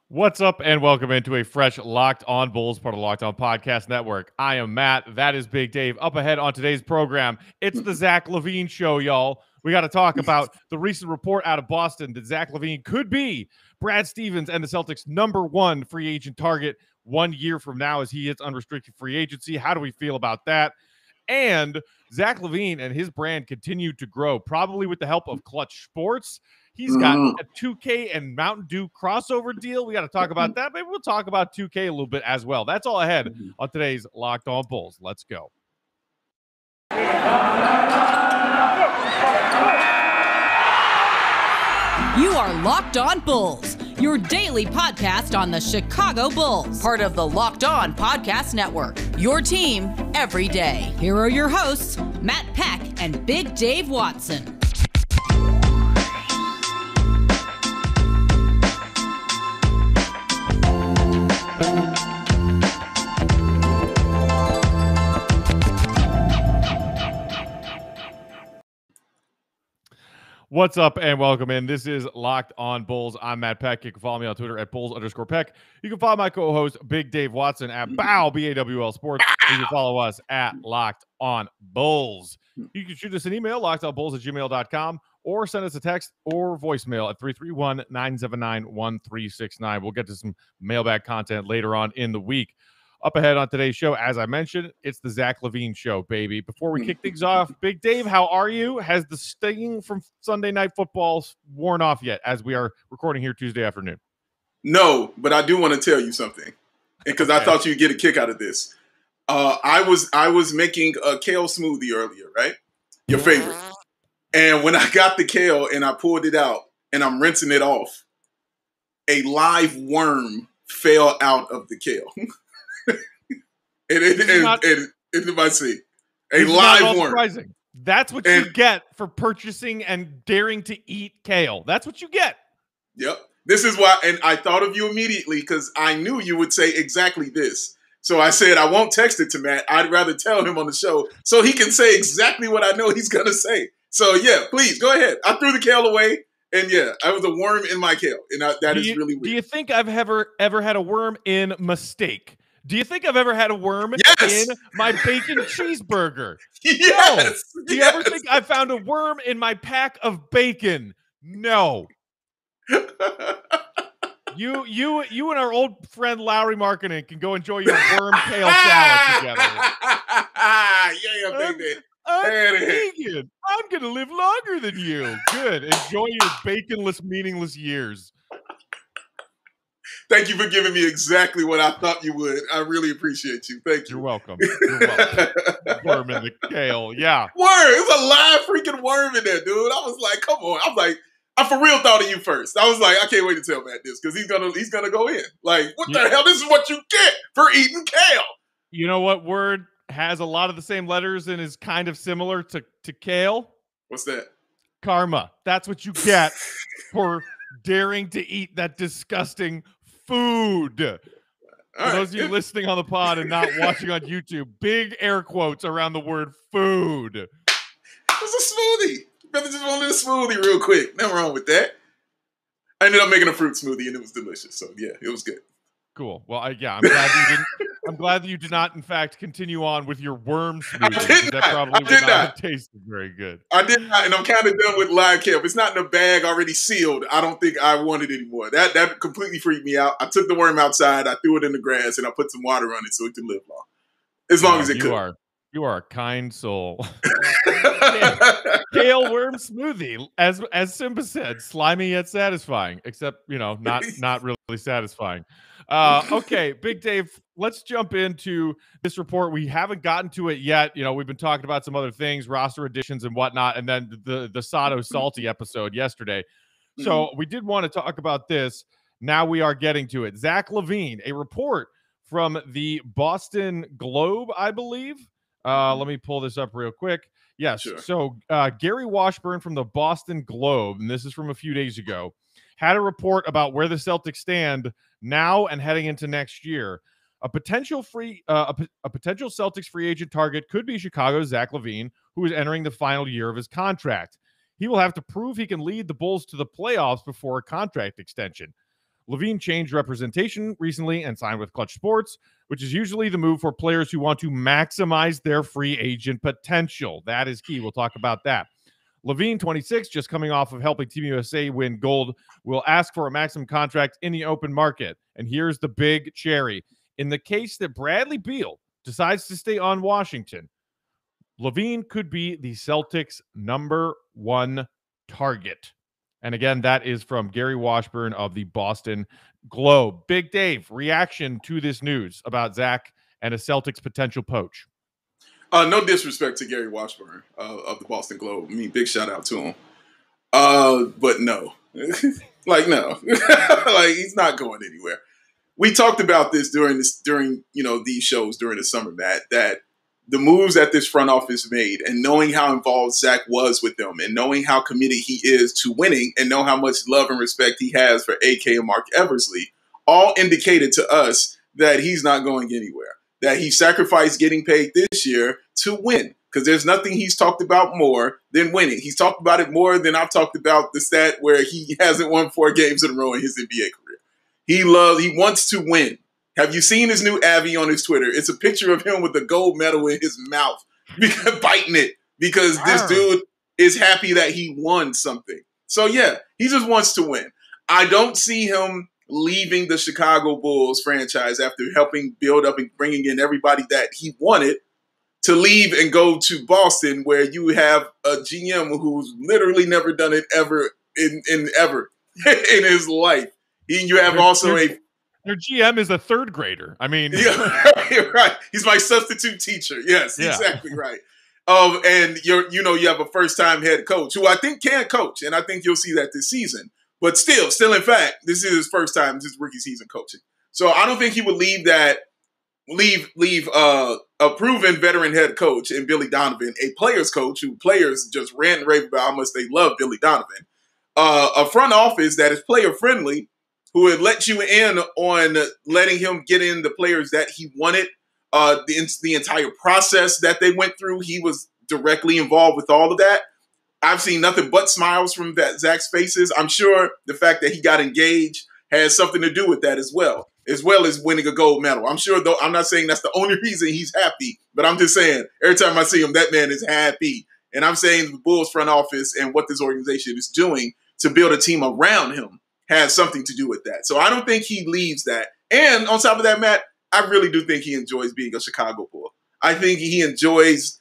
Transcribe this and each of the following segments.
What's up, and welcome into a fresh Locked On Bulls, part of the Locked On Podcast Network. I am Matt. That is Big Dave. Up ahead on today's program, it's the Zach LaVine show, y'all. We got to talk about the recent report out of Boston that Zach LaVine could be Brad Stevens and the Celtics' #1 free agent target 1 year from now as he hits unrestricted free agency. How do we feel about that? And Zach LaVine and his brand continue to grow, probably with the help of Klutch Sports. He's got a 2K and Mountain Dew crossover deal. We got to talk about that. Maybe we'll talk about 2K a little bit as well. That's all ahead on today's Locked On Bulls. Let's go. You are Locked On Bulls, your daily podcast on the Chicago Bulls, part of the Locked On Podcast Network, your team every day. Here are your hosts, Matt Peck and Big Dave Watson. What's up, and welcome in. This is Locked On Bulls. I'm Matt Peck. You can follow me on Twitter at Bulls_Peck. You can follow my co-host, Big Dave Watson, at BAW, BAWL Sports. You can follow us at Locked On Bulls. You can shoot us an email, lockedonbulls@gmail.com, or send us a text or voicemail at 331-979-1369. We'll get to some mailbag content later on in the week. Up ahead on today's show, as I mentioned, it's the Zach LaVine show, baby. Before we kick things off, Big Dave, how are you? Has the sting from Sunday Night Football worn off yet as we are recording here Tuesday afternoon? No, but I do want to tell you something, because I thought you'd get a kick out of this. I was making a kale smoothie earlier, right? Your favorite. And when I got the kale and I pulled it out and I'm rinsing it off, a live worm fell out of the kale. It might see a live worm. Surprising. That's what you get for purchasing and daring to eat kale. That's what you get. Yep. This is why, and I thought of you immediately because I knew you would say exactly this. So I said I won't text it to Matt. I'd rather tell him on the show so he can say exactly what I know he's gonna say. So yeah, please go ahead. I threw the kale away, and yeah, I was a worm in my kale, and that is really weird. Do you think I've ever had a worm in mistake? Do you think I've ever had a worm in my bacon cheeseburger? Yes. No. Do you ever think I found a worm in my pack of bacon? No. You and our old friend Lowry Markkinen can go enjoy your worm kale salad together. Yeah, baby. I'm vegan. I'm gonna live longer than you. Good. Enjoy your baconless, meaningless years. Thank you for giving me exactly what I thought you would. I really appreciate you. Thank you. You're welcome. You're welcome. Worm in the kale. Yeah. Worm. It was a live freaking worm in there, dude. I was like, come on. I was like, I for real thought of you first. I was like, I can't wait to tell Matt this because he's gonna go in. Like, what the hell? This is what you get for eating kale. You know what word has a lot of the same letters and is kind of similar to kale? What's that? Karma. That's what you get for daring to eat that disgusting food. For those of you listening on the pod and not watching on YouTube, big air quotes around the word food. It was a smoothie. Brother just wanted a smoothie real quick. Nothing wrong with that. I ended up making a fruit smoothie and it was delicious. So yeah, it was good. Cool. Well, I'm glad you didn't. I'm glad that you did not, in fact, continue on with your worm smoothie. That probably would not have tasted very good. I did not, and I'm kind of done with live kale. If it's not in a bag already sealed, I don't think I want it anymore. That completely freaked me out. I took the worm outside, I threw it in the grass, and I put some water on it so it can live long. As long as it could. You are a kind soul. Kale worm smoothie, as Simba said, slimy yet satisfying. Except, not really satisfying. Okay, Big Dave, let's jump into this report. We haven't gotten to it yet. We've been talking about some other things, roster additions and whatnot, and then the Sato Salty episode yesterday. So we did want to talk about this. Now we are getting to it. Zach LaVine, a report from the Boston Globe, I believe. Let me pull this up real quick. Yes. Sure. So Gary Washburn from the Boston Globe, and this is from a few days ago, had a report about where the Celtics stand now and heading into next year. A potential Celtics free agent target could be Chicago's Zach LaVine, who is entering the final year of his contract. He will have to prove he can lead the Bulls to the playoffs before a contract extension. LaVine changed representation recently and signed with Klutch Sports, which is usually the move for players who want to maximize their free agent potential. That is key. We'll talk about that. LaVine, 26, just coming off of helping Team USA win gold, will ask for a maximum contract in the open market. And here's the big cherry. In the case that Bradley Beal decides to stay on Washington, LaVine could be the Celtics' #1 target. And again, that is from Gary Washburn of the Boston Globe. Big Dave, reaction to this news about Zach and a Celtics potential poach. No disrespect to Gary Washburn of the Boston Globe. I mean, big shout out to him. But no. Like, no. Like, he's not going anywhere. We talked about this during these shows during the summer, Matt, that the moves that this front office made and knowing how involved Zach was with them and knowing how committed he is to winning and know how much love and respect he has for AK and Mark Eversley all indicated to us that he's not going anywhere, that he sacrificed getting paid this year to win, because there's nothing he's talked about more than winning. He's talked about it more than I've talked about the stat where he hasn't won 4 games in a row in his NBA career. He wants to win. Have you seen his new Avi on his Twitter? It's a picture of him with the gold medal in his mouth, biting it, because this dude is happy that he won something. So, yeah, he just wants to win. I don't see him leaving the Chicago Bulls franchise after helping build up and bringing in everybody that he wanted to leave and go to Boston, where you have a GM who's literally never done it ever in his life. You have also Your GM is a 3rd grader. I mean, yeah, right. He's my substitute teacher. Yes, yeah. Exactly right. And you have a first-time head coach who I think can coach, and I think you'll see that this season. But still, in fact, this is his first time, his rookie season coaching. So I don't think he would leave a proven veteran head coach in Billy Donovan, a players coach who players just rant and rave about how much they love Billy Donovan, a front office that is player-friendly, who would let you in on letting him get in the players that he wanted, the entire process that they went through. He was directly involved with all of that. I've seen nothing but smiles from Zach's faces. I'm sure the fact that he got engaged has something to do with that as well as winning a gold medal. I'm sure, though, I'm not saying that's the only reason he's happy, but I'm just saying every time I see him, that man is happy. And I'm saying the Bulls front office and what this organization is doing to build a team around him has something to do with that. So I don't think he leaves that. And on top of that, Matt, I really do think he enjoys being a Chicago Bull. I think he enjoys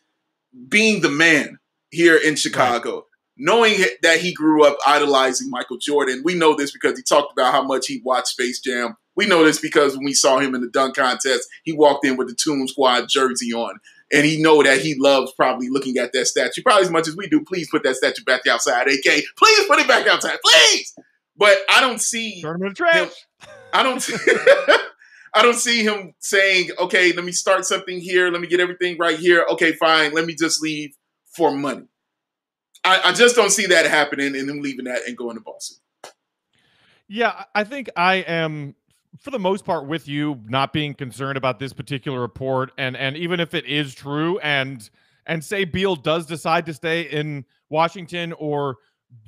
being the man here in Chicago, right. Knowing that he grew up idolizing Michael Jordan. We know this because he talked about how much he watched Space Jam. We know this because when we saw him in the dunk contest, he walked in with the Toon Squad jersey on. And he know that he loves probably looking at that statue, probably as much as we do. Please put that statue back outside, AK. Please put it back outside, please. But I don't see him. I don't see him saying, okay, let me start something here. Let me get everything right here. Okay, fine. Let me just leave for money. I just don't see that happening and him leaving that and going to Boston. Yeah, I think I am, for the most part, with you, not being concerned about this particular report. And even if it is true and say Beal does decide to stay in Washington, or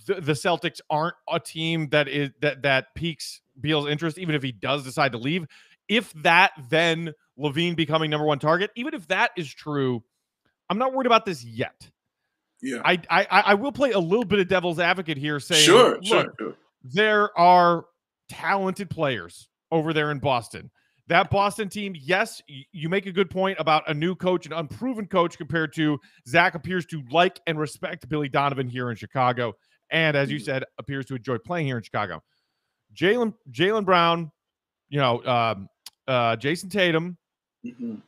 the Celtics aren't a team that piques Beal's interest, even if he does decide to leave, if that, then LaVine becoming #1 target, even if that is true, I'm not worried about this yet. Yeah, I will play a little bit of devil's advocate here, saying, sure. There are talented players over there in Boston. That Boston team, yes, you make a good point about a new coach, an unproven coach, compared to Zach appears to like and respect Billy Donovan here in Chicago, and as you said, appears to enjoy playing here in Chicago. Jaylen Brown, Jayson Tatum,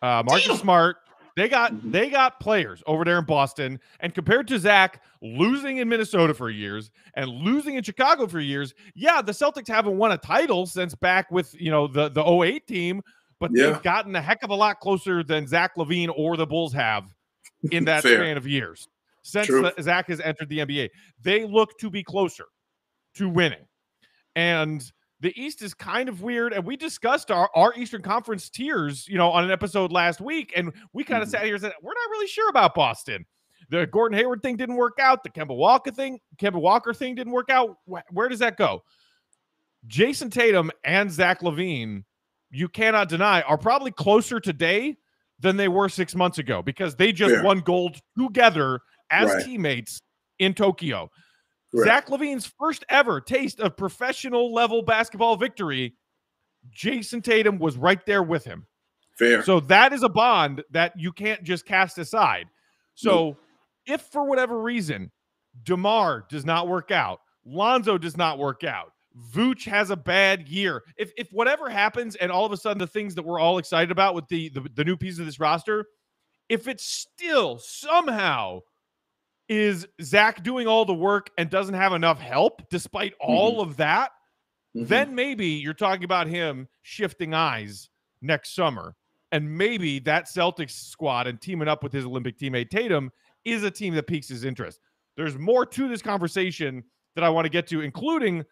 Marcus Smart. They got players over there in Boston, and compared to Zach losing in Minnesota for years and losing in Chicago for years, yeah, the Celtics haven't won a title since back with the 08 team, but they've gotten a heck of a lot closer than Zach LaVine or the Bulls have in that span of years since Zach has entered the NBA. They look to be closer to winning, and the East is kind of weird, and we discussed our Eastern Conference tiers, on an episode last week, and we kind of sat here and said, we're not really sure about Boston. The Gordon Hayward thing didn't work out. The Kemba Walker thing didn't work out. Where does that go? Jayson Tatum and Zach LaVine, you cannot deny, are probably closer today than they were 6 months ago because they just won gold together as teammates in Tokyo. Zach LaVine's first ever taste of professional level basketball victory, Jayson Tatum was right there with him. Fair. So that is a bond that you can't just cast aside. So if for whatever reason DeMar does not work out, Lonzo does not work out, Vooch has a bad year, if whatever happens and all of a sudden the things that we're all excited about with the new piece of this roster, if it's still somehow is Zach doing all the work and doesn't have enough help despite all of that, then maybe you're talking about him shifting eyes next summer. And maybe that Celtics squad and teaming up with his Olympic teammate Tatum is a team that piques his interest. There's more to this conversation that I want to get to, including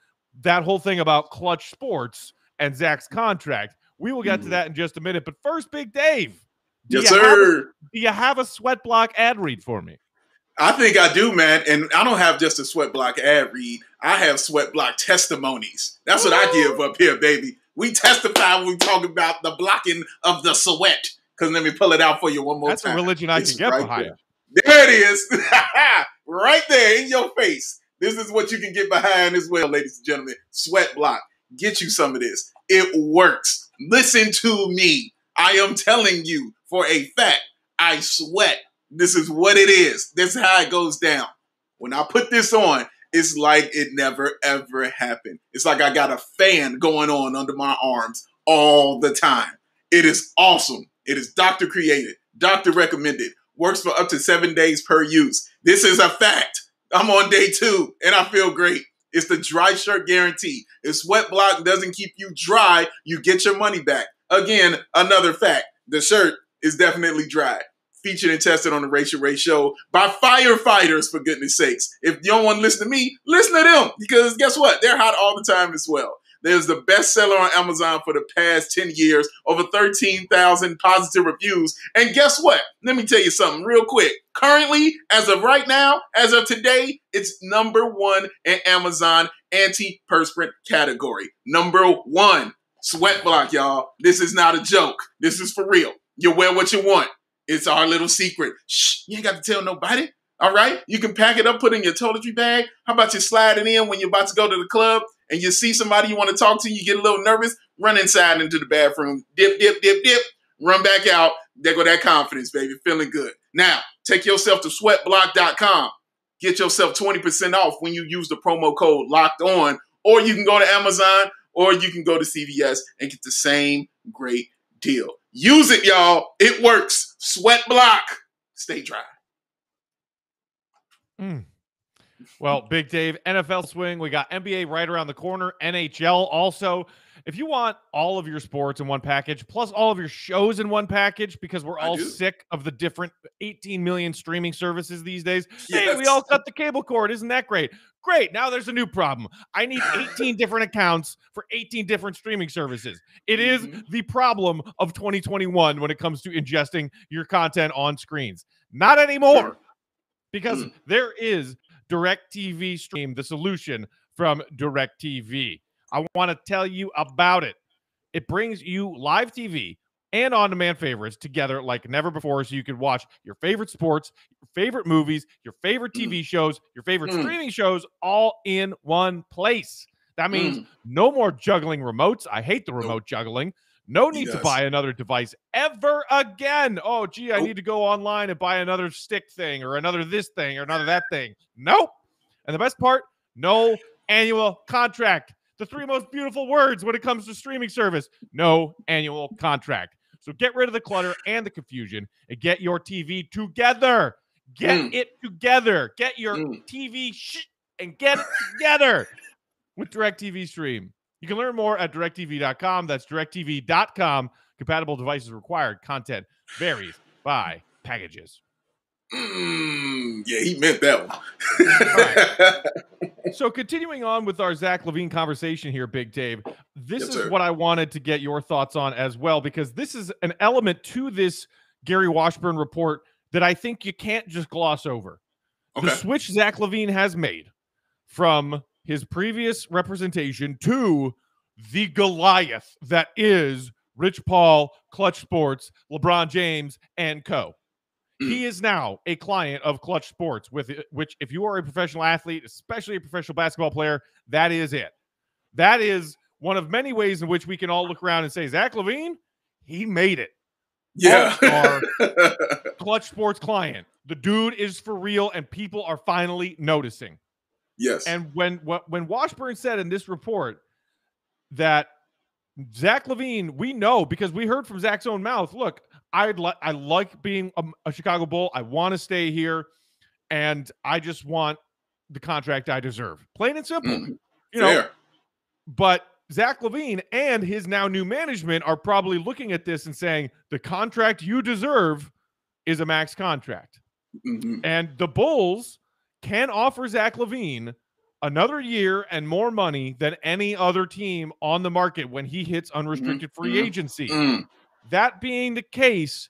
that whole thing about Klutch Sports and Zach's contract. We will get to that in just a minute. But first, Big Dave, do you have a sweat block ad read for me? I think I do, man. And I don't have just a sweat block ad read. I have sweat block testimonies. That's what I give up here, baby. We testify when we talk about the blocking of the sweat. Because let me pull it out for you one more time. That's a religion I can get behind. There it is. Right there in your face. This is what you can get behind as well, ladies and gentlemen. Sweat block. Get you some of this. It works. Listen to me. I am telling you for a fact, I sweat. This is what it is. This is how it goes down. When I put this on, it's like it never, ever happened. It's like I got a fan going on under my arms all the time. It is awesome. It is doctor created, doctor recommended, works for up to 7 days per use. This is a fact. I'm on day 2 and I feel great. It's the dry shirt guarantee. If sweat block doesn't keep you dry, you get your money back. Again, another fact. The shirt is definitely dry. Featured and tested on the Racial Ray Show by firefighters, for goodness sakes. If you don't want to listen to me, listen to them, because guess what? They're hot all the time as well. There's the bestseller on Amazon for the past 10 years, over 13,000 positive reviews. And guess what? Let me tell you something real quick. Currently, as of right now, as of today, it's #1 in Amazon antiperspirant category. #1. Sweat block, y'all. This is not a joke. This is for real. You wear what you want. It's our little secret. Shh, you ain't got to tell nobody. All right? You can pack it up, put it in your toiletry bag. How about you slide it in when you're about to go to the club and you see somebody you want to talk to, you get a little nervous, run inside into the bathroom, dip, dip, dip, dip, run back out. There go that confidence, baby. Feeling good. Now, take yourself to sweatblock.com. Get yourself 20% off when you use the promo code Locked On, or you can go to Amazon, or you can go to CVS and get the same great deal. Use it, y'all. It works. Sweat block. Stay dry. Well, Big Dave, NFL swing. We got NBA right around the corner. NHL also. If you want all of your sports in one package, plus all of your shows in one package, because we're all sick of the different 18 million streaming services these days. Yes. Hey, we all cut the cable cord. Isn't that great? Great. Now there's a new problem. I need 18 different accounts for 18 different streaming services. It is the problem of 2021 when it comes to ingesting your content on screens. Not anymore, because there is DirecTV Stream, the solution from DirecTV. I want to tell you about it. It brings you live TV and on-demand favorites together like never before, so you can watch your favorite sports, your favorite movies, your favorite TV shows, your favorite streaming shows all in one place. That means no more juggling remotes. I hate the remote juggling. No need to buy another device ever again. Oh, gee, I need to go online and buy another stick thing or another this thing or another that thing. Nope. And the best part, no annual contract. The 3 most beautiful words when it comes to streaming service. No annual contract. So get rid of the clutter and the confusion and get your TV together. Get it together. Get your TV and get it together with DirecTV Stream. You can learn more at DirecTV.com. That's DirecTV.com. Compatible devices required. Content varies by packages. Yeah, he meant that one. Right. So continuing on with our Zach LaVine conversation here, Big Dave, this is what I wanted to get your thoughts on as well, because this is an element to this Gary Washburn report that I think you can't just gloss over. The switch Zach LaVine has made from his previous representation to the Goliath that is Rich Paul, Klutch Sports, LeBron James, and co. He is now a client of Klutch Sports, which if you are a professional athlete, especially a professional basketball player, that is it. That is one of many ways in which we can all look around and say, Zach LaVine, he made it. Yeah. Our Klutch Sports client. The dude is for real, and people are finally noticing. Yes. And when Washburn said in this report that Zach LaVine, we know because we heard from Zach's own mouth, look, I like being a Chicago Bull. I want to stay here, and I just want the contract I deserve. Plain and simple. You know. Fair. But Zach LaVine and his now new management are probably looking at this and saying, the contract you deserve is a max contract. And the Bulls can offer Zach LaVine another year and more money than any other team on the market when he hits unrestricted free agency. That being the case,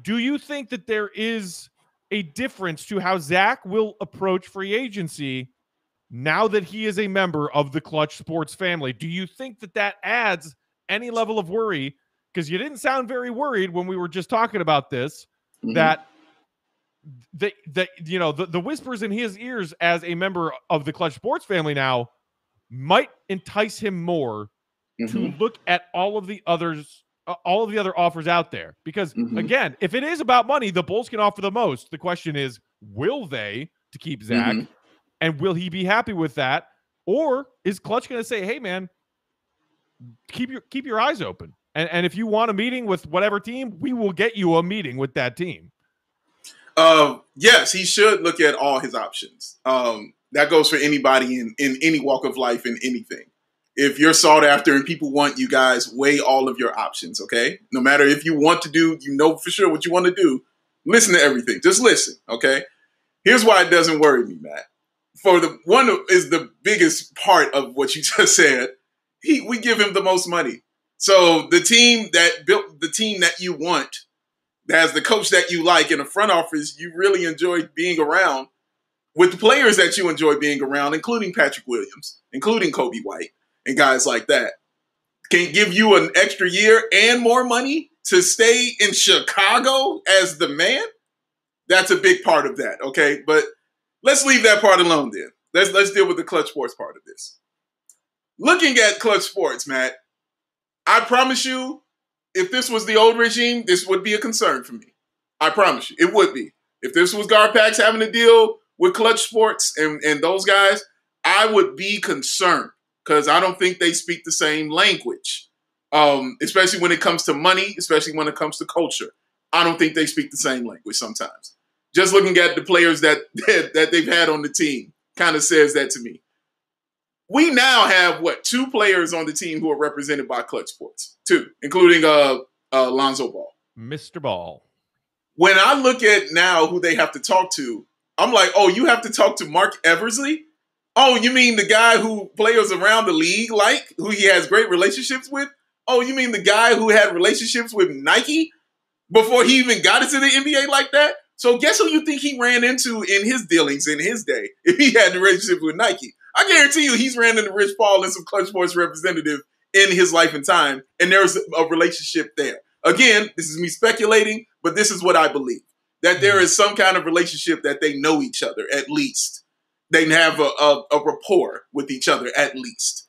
do you think that there is a difference to how Zach will approach free agency now that he is a member of the Klutch Sports family? Do you think that that adds any level of worry? Because you didn't sound very worried when we were just talking about this, that the whispers in his ears as a member of the Klutch Sports family now might entice him more to look at all of the other offers out there. Because again, if it is about money, the Bulls can offer the most. The question is, will they to keep Zach? And will he be happy with that? Or is Klutch going to say, hey man, keep your eyes open. And if you want a meeting with whatever team, we will get you a meeting with that team. Yes, he should look at all his options. That goes for anybody in any walk of life, in anything. If you're sought after and people want you guys, weigh all of your options, okay? No matter if you want to do, you know for sure what you want to do, listen to everything. Just listen, okay? Here's why it doesn't worry me, Matt. For the one is the biggest part of what you just said. We give him the most money. So the team that built the team that you want, that has the coach that you like in the front office, you really enjoy being around, with the players that you enjoy being around, including Patrick Williams, including Kobe White, and guys like that, can give you an extra year and more money to stay in Chicago as the man. That's a big part of that, okay? But let's leave that part alone then. Let's deal with the Klutch Sports part of this. Looking at Klutch Sports, Matt, I promise you, if this was the old regime, this would be a concern for me. I promise you, it would be. If this was Garpax having to deal with Klutch Sports and those guys, I would be concerned because I don't think they speak the same language, especially when it comes to money, especially when it comes to culture. I don't think they speak the same language sometimes. Just looking at the players that they've had on the team kind of says that to me. We now have, 2 players on the team who are represented by Klutch Sports. 2, including Lonzo Ball. Mr. Ball. When I look at now who they have to talk to, I'm like, oh, you have to talk to Mark Eversley? Oh, you mean the guy who players around the league like, who he has great relationships with? Oh, you mean the guy who had relationships with Nike before he even got into the NBA like that? So guess who you think he ran into in his dealings in his day if he had the relationship with Nike? I guarantee you he's ran into Rich Paul and some Klutch Sports representative in his life and time, and there's a relationship there. Again, this is me speculating, but this is what I believe, that there is some kind of relationship that they know each other at least. They have a rapport with each other at least.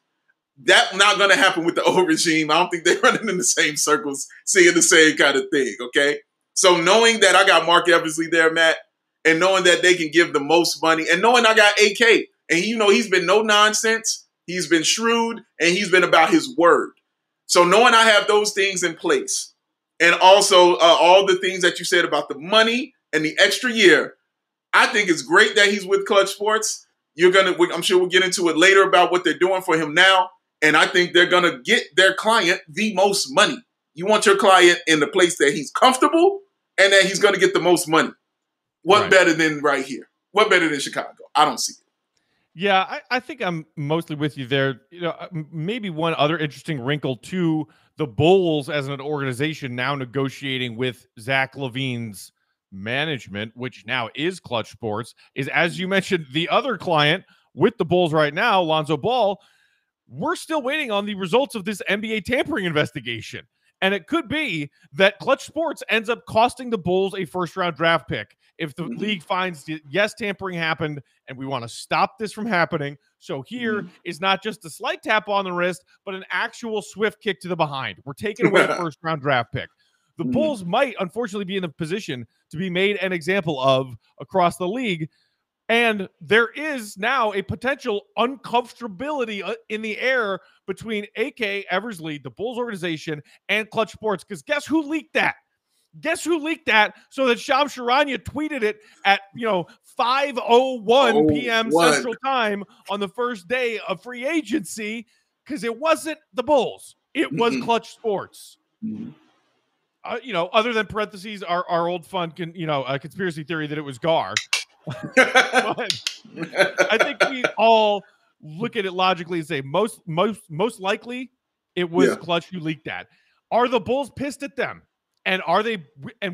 That's not going to happen with the old regime. I don't think they're running in the same circles, seeing the same kind of thing, okay? So knowing that I got Mark Eversley there, Matt, and knowing that they can give the most money, and knowing I got AK, and he's been no nonsense, he's been shrewd, and he's been about his word. So knowing I have those things in place, and also all the things that you said about the money and the extra year, I think it's great that he's with Klutch Sports. I'm sure we'll get into it later about what they're doing for him now, and I think they're going to get their client the most money. You want your client in the place that he's comfortable and that he's going to get the most money. What better than right here? What better than Chicago? I don't see it. Yeah, I think I'm mostly with you there. Maybe one other interesting wrinkle to the Bulls as an organization now negotiating with Zach LaVine's management, which now is Klutch Sports, is, as you mentioned, the other client with the Bulls right now, Lonzo Ball, we're still waiting on the results of this NBA tampering investigation. And it could be that Klutch Sports ends up costing the Bulls a first-round draft pick if the league finds, yes, tampering happened, and we want to stop this from happening. So here is not just a slight tap on the wrist, but an actual swift kick to the behind. We're taking away a first-round draft pick. The Bulls might, unfortunately, be in a position to be made an example of across the league. And there is now a potential uncomfortability in the air between AK Eversley, the Bulls organization, and Klutch Sports. Because guess who leaked that? Guess who leaked that so that Shams Charania tweeted it at 5:01 p.m. Central Time on the first day of free agency? Because it wasn't the Bulls. It was Klutch Sports. Other than parentheses, our old fun conspiracy theory that it was Gar. But I think we all look at it logically and say most likely it was Klutch who leaked that. Are the Bulls pissed at them? And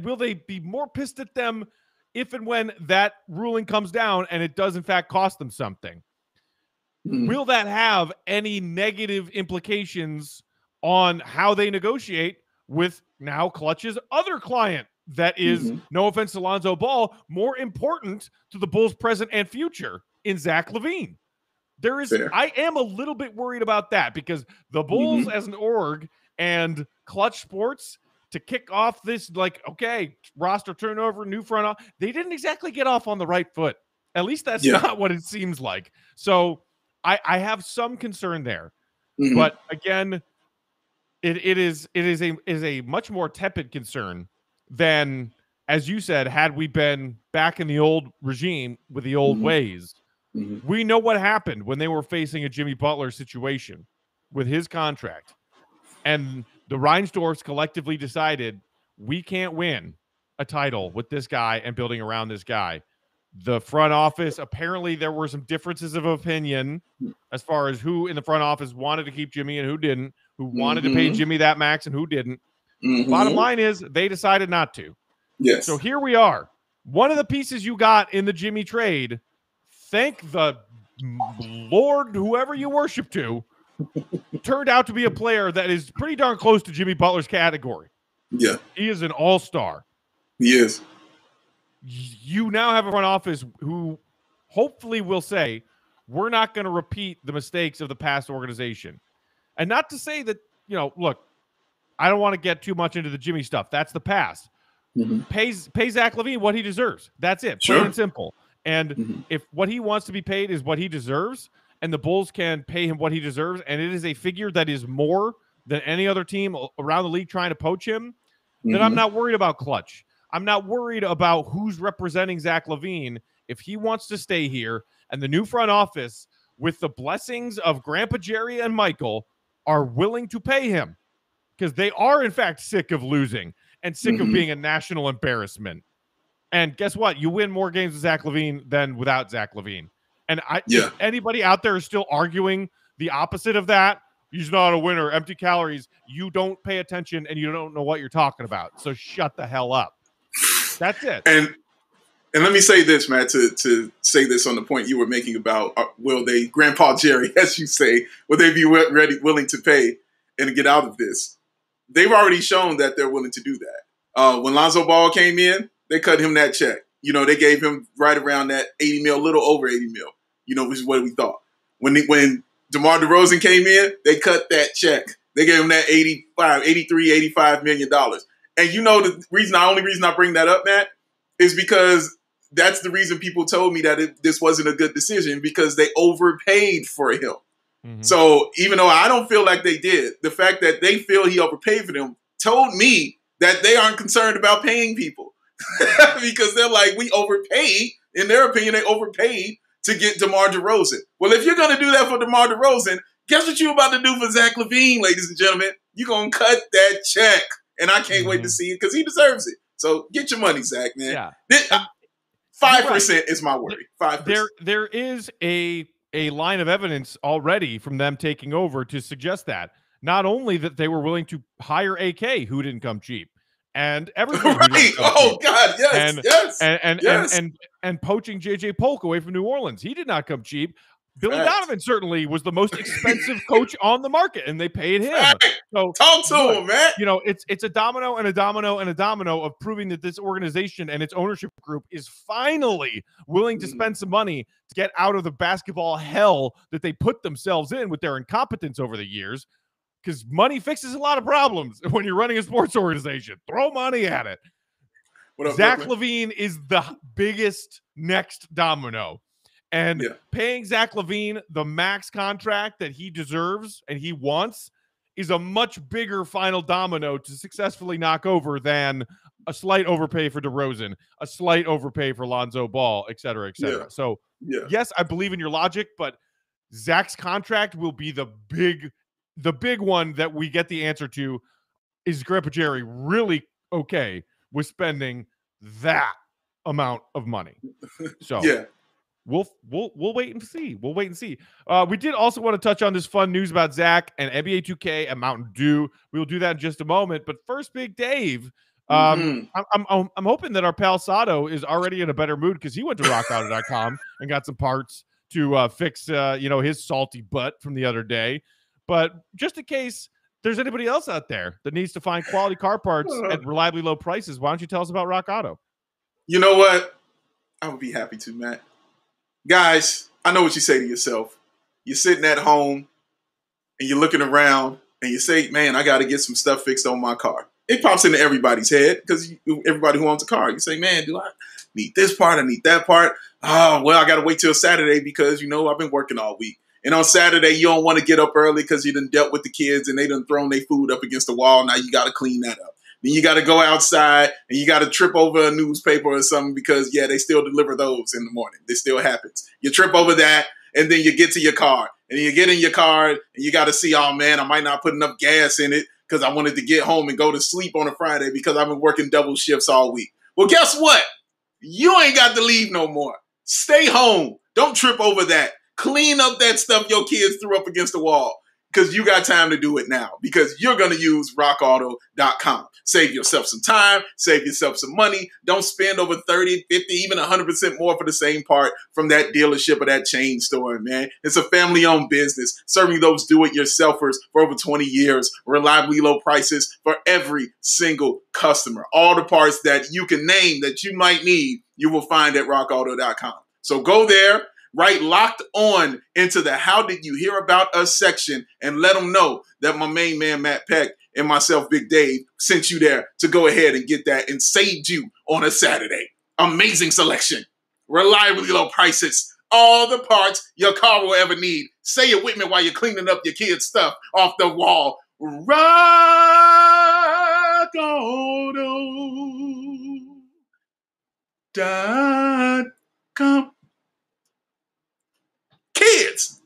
will they be more pissed at them if and when that ruling comes down and it does in fact cost them something? Will that have any negative implications on how they negotiate with now Klutch's other client? That is, no offense to Lonzo Ball, more important to the Bulls' present and future in Zach LaVine. I am a little bit worried about that because the Bulls as an org and Klutch Sports to kick off this, roster turnover, new front office, they didn't exactly get off on the right foot. At least that's not what it seems like. So I have some concern there. But again, it is a much more tepid concern than, as you said, had we been back in the old regime with the old ways. We know what happened when they were facing a Jimmy Butler situation with his contract. And the Reinsdorfs collectively decided we can't win a title with this guy and building around this guy. The front office, apparently there were some differences of opinion as far as who in the front office wanted to keep Jimmy and who didn't, who wanted to pay Jimmy that max and who didn't. Bottom line is they decided not to. Yes. So here we are. One of the pieces you got in the Jimmy trade, thank the Lord, whoever you worship to, turned out to be a player that is pretty darn close to Jimmy Butler's category. Yeah. He is an all-star. He is. You now have a front office who hopefully will say, we're not going to repeat the mistakes of the past organization. And not to say that, look, I don't want to get too much into the Jimmy stuff. That's the past. Pay Zach LaVine what he deserves. That's it. Plain and simple. And if what he wants to be paid is what he deserves, and the Bulls can pay him what he deserves, and it is a figure that is more than any other team around the league trying to poach him, then I'm not worried about Klutch. I'm not worried about who's representing Zach LaVine if he wants to stay here, and the new front office, with the blessings of Grandpa Jerry and Michael, are willing to pay him. Because they are, in fact, sick of losing and sick of being a national embarrassment. And guess what? You win more games with Zach LaVine than without Zach LaVine. And if anybody out there is still arguing the opposite of that, he's not a winner, empty calories, you don't pay attention and you don't know what you're talking about. So shut the hell up. That's it. And let me say this, Matt, to say this on the point you were making about Grandpa Jerry, as you say, will they be willing to pay and get out of this? They've already shown that they're willing to do that. When Lonzo Ball came in, they cut him that check. They gave him right around that 80 mil, a little over 80 mil, which is what we thought. When DeMar DeRozan came in, they cut that check. They gave him that $85 million. And the only reason I bring that up, Matt, is because that's the reason people told me that this wasn't a good decision, because they overpaid for him. So even though I don't feel like they did, the fact that they feel he overpaid for them told me that they aren't concerned about paying people. Because they're like, we overpaid. In their opinion, they overpaid to get DeMar DeRozan. Well, if you're going to do that for DeMar DeRozan, guess what you're about to do for Zach LaVine, ladies and gentlemen? You're going to cut that check. And I can't wait to see it because he deserves it. So get your money, Zach, man. Yeah. 5% is my worry. 5%. There is a line of evidence already from them taking over to suggest that. Not only that they were willing to hire AK, who didn't come cheap, and everything. Right. Oh God, yes, and poaching JJ Polk away from New Orleans. He did not come cheap. Billy Donovan certainly was the most expensive coach on the market, and they paid him. So talk to him, man. You know, it's a domino and a domino and a domino of proving that this organization and its ownership group is finally willing to spend some money to get out of the basketball hell that they put themselves in with their incompetence over the years. Because money fixes a lot of problems when you're running a sports organization. Throw money at it. What up, Zach Brooklyn? LaVine is the biggest next domino. And paying Zach LaVine the max contract that he deserves and he wants is a much bigger final domino to successfully knock over than a slight overpay for DeRozan, a slight overpay for Lonzo Ball, et cetera, et cetera. So, yes, I believe in your logic, but Zach's contract will be the big one that we get the answer to. Is Grandpa Jerry really okay with spending that amount of money? So, We'll wait and see. We'll wait and see. We did also want to touch on this fun news about Zach and NBA2K and Mountain Dew. We will do that in just a moment. But first, Big Dave, I'm hoping that our pal Sato is already in a better mood because he went to rockauto.com and got some parts to fix his salty butt from the other day. But just in case there's anybody else out there that needs to find quality car parts at reliably low prices, why don't you tell us about Rock Auto? You know what? I would be happy to, Matt. Guys, I know what you say to yourself. You're sitting at home and you're looking around and you say, man, I got to get some stuff fixed on my car. It pops into everybody's head because everybody who owns a car, you say, man, do I need this part? I need that part. Oh, well, I got to wait till Saturday because, I've been working all week. And on Saturday, you don't want to get up early because you done dealt with the kids and they done thrown their food up against the wall. Now you got to clean that up. Then you got to go outside and you got to trip over a newspaper or something because, they still deliver those in the morning. This still happens. You trip over that and then you get to your car. And then you get in your car and you got to see, oh, man, I might not put enough gas in it because I wanted to get home and go to sleep on a Friday because I've been working double shifts all week. Well, guess what? You ain't got to leave no more. Stay home. Don't trip over that. Clean up that stuff your kids threw up against the wall. Because you got time to do it now. Because you're going to use rockauto.com. Save yourself some time. Save yourself some money. Don't spend over 30, 50, even 100% more for the same part from that dealership or that chain store, man. It's a family-owned business serving those do-it-yourselfers for over 20 years. Reliably low prices for every single customer. All the parts that you can name that you might need, you will find at rockauto.com. So go there. Right, locked on into the How Did You Hear About Us section and let them know that my main man, Matt Peck, and myself, Big Dave, sent you there to go ahead and get that and saved you on a Saturday. Amazing selection, reliably low prices, all the parts your car will ever need. Say it with me while you're cleaning up your kids' stuff off the wall. RockAuto.com. Kids.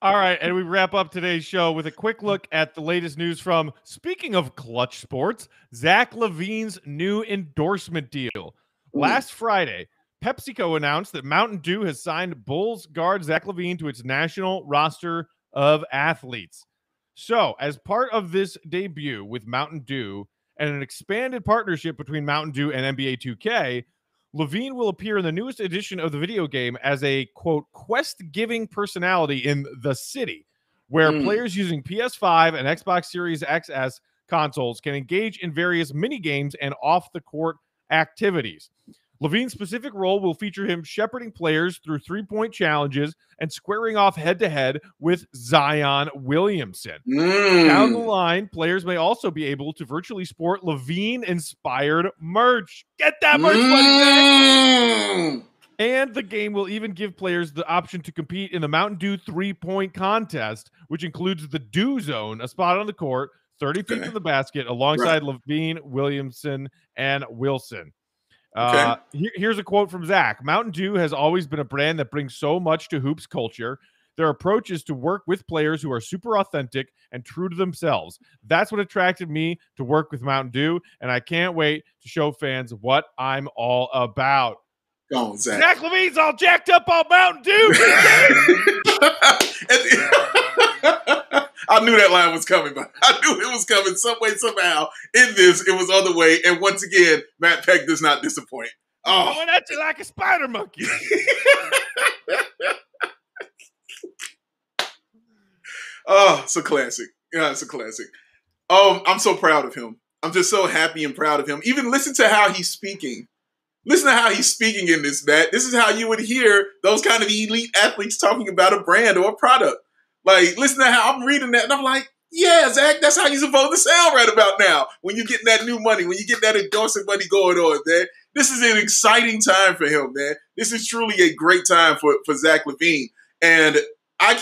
All right, and we wrap up today's show with a quick look at the latest news from, speaking of Klutch Sports, Zach LaVine's new endorsement deal. Last Friday, PepsiCo announced that Mountain Dew has signed Bulls guard Zach LaVine to its national roster of athletes. So, as part of this debut with Mountain Dew and an expanded partnership between Mountain Dew and NBA2K, LaVine will appear in the newest edition of the video game as a, quote, quest-giving personality in The City, where players using PS5 and Xbox Series XS consoles can engage in various mini-games and off-the-court activities. LaVine's specific role will feature him shepherding players through three-point challenges and squaring off head-to-head with Zion Williamson. Down the line, players may also be able to virtually sport LaVine-inspired merch. Get that merch money back! And the game will even give players the option to compete in the Mountain Dew three-point contest, which includes the Dew Zone, a spot on the court, 30 feet from the basket, alongside LaVine, Williamson, and Wilson. Here's a quote from Zach. Mountain Dew has always been a brand that brings so much to hoops culture. Their approach is to work with players who are super authentic and true to themselves. That's what attracted me to work with Mountain Dew, and I can't wait to show fans what I'm all about. Go on, Zach. Zach LaVine's all jacked up on Mountain Dew. I knew that line was coming, but I knew it was coming some way, somehow. In this, it was on the way. And once again, Matt Peck does not disappoint. Going at you like a spider monkey. Oh, it's a classic. Yeah, it's a classic. I'm so proud of him. I'm just so happy and proud of him. Even listen to how he's speaking. Listen to how he's speaking in this, Matt. This is how you would hear those kind of elite athletes talking about a brand or a product. Like, listen to how I'm reading that, and I'm like, yeah, Zach, that's how you're supposed to sound right about now when you get that new money, when you get that endorsement money going on, man. This is an exciting time for him, man. This is truly a great time for Zach LaVine. And I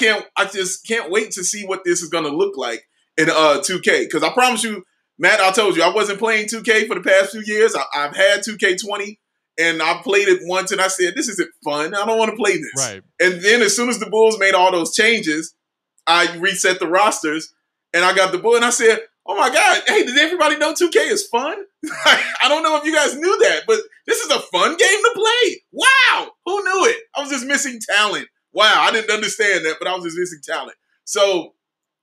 just can't wait to see what this is going to look like in 2K. Because I promise you, Matt, I told you, I wasn't playing 2K for the past few years. I've had 2K20. And I played it once, and I said, this isn't fun. I don't want to play this. Right. And then as soon as the Bulls made all those changes, I reset the rosters, and I got the Bull, and I said, oh, my God, hey, did everybody know 2K is fun? I don't know if you guys knew that, but this is a fun game to play. Wow. Who knew it? I was just missing talent. Wow, I didn't understand that, but I was just missing talent. So,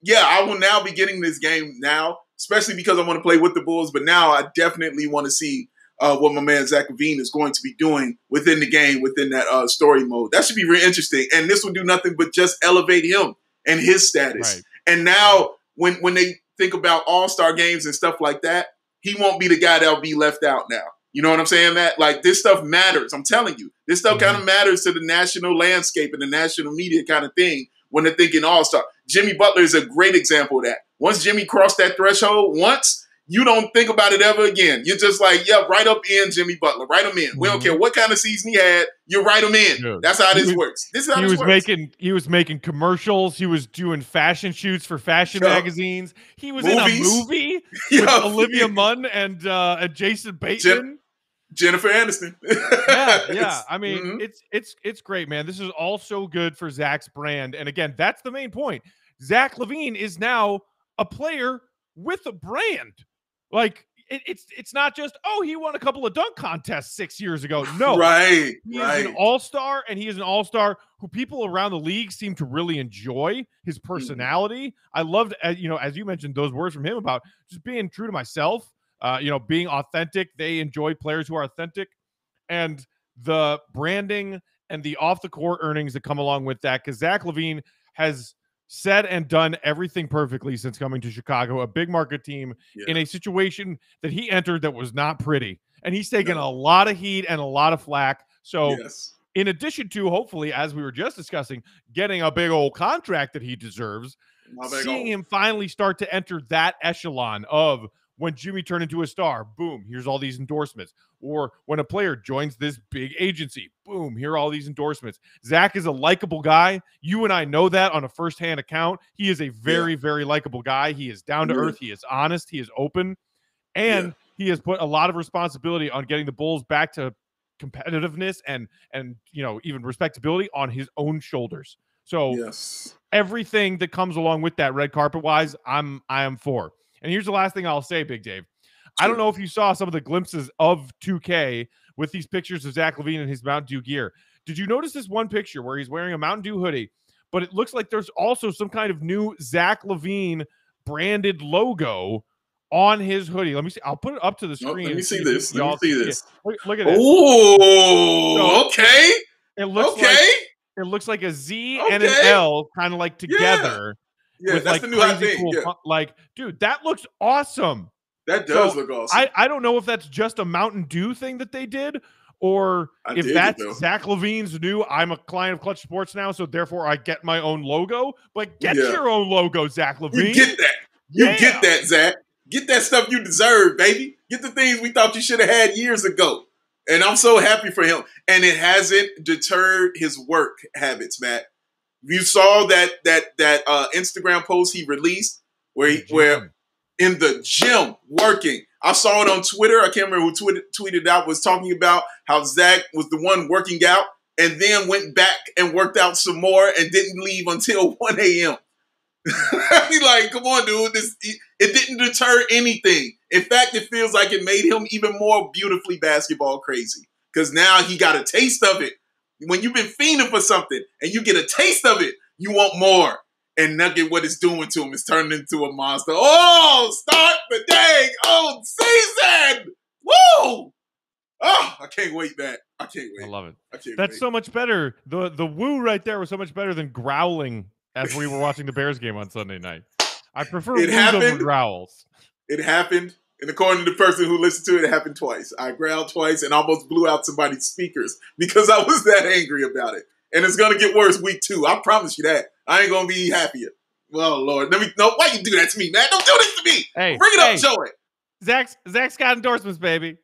yeah, I will now be getting this game now, especially because I want to play with the Bulls, but now I definitely want to see what my man Zach LaVine is going to be doing within the game, within that story mode. That should be really interesting. And this will do nothing but just elevate him and his status. Right. And now when they think about all-star games and stuff like that, he won't be the guy that will be left out now. You know what I'm saying, Matt? Like, this stuff matters. I'm telling you. This stuff kind of matters to the national landscape and the national media kind of thing when they're thinking all-star. Jimmy Butler is a great example of that. Once Jimmy crossed that threshold once, you don't think about it ever again. You're just like, yeah, write up in Jimmy Butler. Write him in. We don't care what kind of season he had. You write him in. Yeah. That's how this works. This is how this works. He was making commercials. He was doing fashion shoots for fashion magazines. He was in a movie with Olivia Munn and Jayson Bateman. Jennifer Aniston. Yeah. I mean, it's great, man. This is all so good for Zach's brand. And again, that's the main point. Zach LaVine is now a player with a brand. Like, it's not just, oh, he won a couple of dunk contests 6 years ago. No. Right. He is an all-star, and he is an all-star who people around the league seem to really enjoy his personality. I loved, as you mentioned, those words from him about just being true to myself, being authentic. They enjoy players who are authentic. And the branding and the off-the-court earnings that come along with that, because Zach LaVine has said and done everything perfectly since coming to Chicago, a big market team in a situation that he entered that was not pretty. And he's taken a lot of heat and a lot of flack. So in addition to, hopefully, as we were just discussing, getting a big old contract that he deserves, seeing him finally start to enter that echelon of when Jimmy turned into a star, boom, here's all these endorsements. Or when a player joins this big agency, boom, here are all these endorsements. Zach is a likable guy. You and I know that on a firsthand account. He is a very, very likable guy. He is down to earth. He is honest. He is open. And he has put a lot of responsibility on getting the Bulls back to competitiveness and even respectability on his own shoulders. So everything that comes along with that red carpet wise, I am for. And here's the last thing I'll say, Big Dave. I don't know if you saw some of the glimpses of 2K with these pictures of Zach LaVine and his Mountain Dew gear. Did you notice this one picture where he's wearing a Mountain Dew hoodie, but it looks like there's also some kind of new Zach LaVine branded logo on his hoodie? Let me see. I'll put it up to the screen. Let me see this. Look at this. Look at this. Oh, okay. It looks like a Z and an L kind of like together. Yeah, that's like the new hot thing. Cool, like, dude, that looks awesome. That does look awesome. I don't know if that's just a Mountain Dew thing that they did, or if that's Zach LaVine's new, I'm a client of Klutch Sports now, so therefore I get my own logo. But get your own logo, Zach LaVine. You get that. You get that, Zach. Get that stuff you deserve, baby. Get the things we thought you should have had years ago. And I'm so happy for him. And it hasn't deterred his work habits, Matt. You saw that Instagram post he released where in the gym working. I saw it on Twitter. I can't remember who tweeted out, was talking about how Zach was the one working out and then went back and worked out some more and didn't leave until 1 a.m. He's like, come on, dude. It didn't deter anything. In fact, it feels like it made him even more beautifully basketball crazy because now he got a taste of it. When you've been fiending for something and you get a taste of it, you want more. And Nugget, what it's doing to him is turning into a monster. Oh, start the dang old season. Woo! Oh, I can't wait, Matt. I can't wait. I love it. I can't That's wait. so much better. The woo right there was so much better than growling as we were watching the Bears game on Sunday night. I prefer woos over growls. It happened, and according to the person who listened to it, it happened twice. I growled twice and almost blew out somebody's speakers because I was that angry about it. And it's going to get worse week 2. I promise you that. I ain't going to be happier. Well, Lord. Why you do that to me, man? Don't do this to me. Hey, bring it up, Joey. Zach's got endorsements, baby.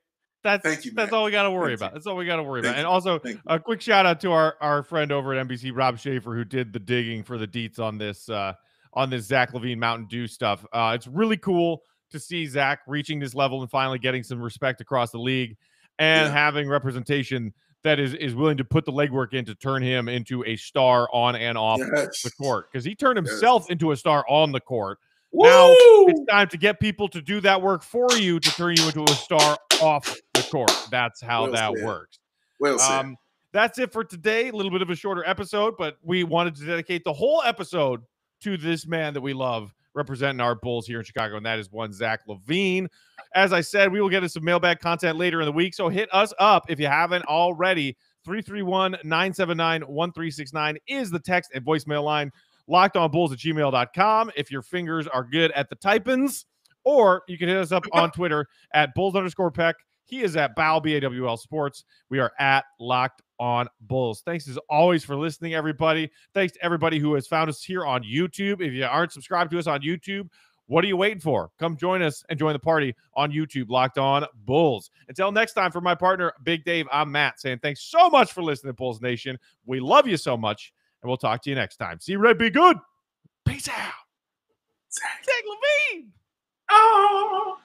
Thank you, that's all we got to worry about. That's all we got to worry about. And also, a quick shout out to our friend over at NBC, Rob Schaefer, who did the digging for the deets on this Zach LaVine Mountain Dew stuff. It's really cool to see Zach reaching this level and finally getting some respect across the league and having representation that is willing to put the legwork in to turn him into a star on and off the court, because he turned himself into a star on the court. Woo! Now it's time to get people to do that work for you to turn you into a star off the court. That's how works. Well said. That's it for today. A little bit of a shorter episode, but we wanted to dedicate the whole episode to this man that we love representing our Bulls here in Chicago, and that is one Zach LaVine. As I said, we will get into some mailbag content later in the week, so hit us up if you haven't already. 331-979-1369 is the text and voicemail line. LockedOnBulls@gmail.com if your fingers are good at the typings, or you can hit us up on Twitter at Bulls_Peck. He is at Bow, BAWL Sports. We are at Locked On Bulls. Thanks as always for listening, everybody. Thanks to everybody who has found us here on YouTube. If you aren't subscribed to us on YouTube, what are you waiting for? Come join us and join the party on YouTube, Locked On Bulls. Until next time, for my partner, Big Dave, I'm Matt, saying thanks so much for listening to Bulls Nation. We love you so much, and we'll talk to you next time. See you, Red. Be good. Peace out. Zach LaVine. Oh.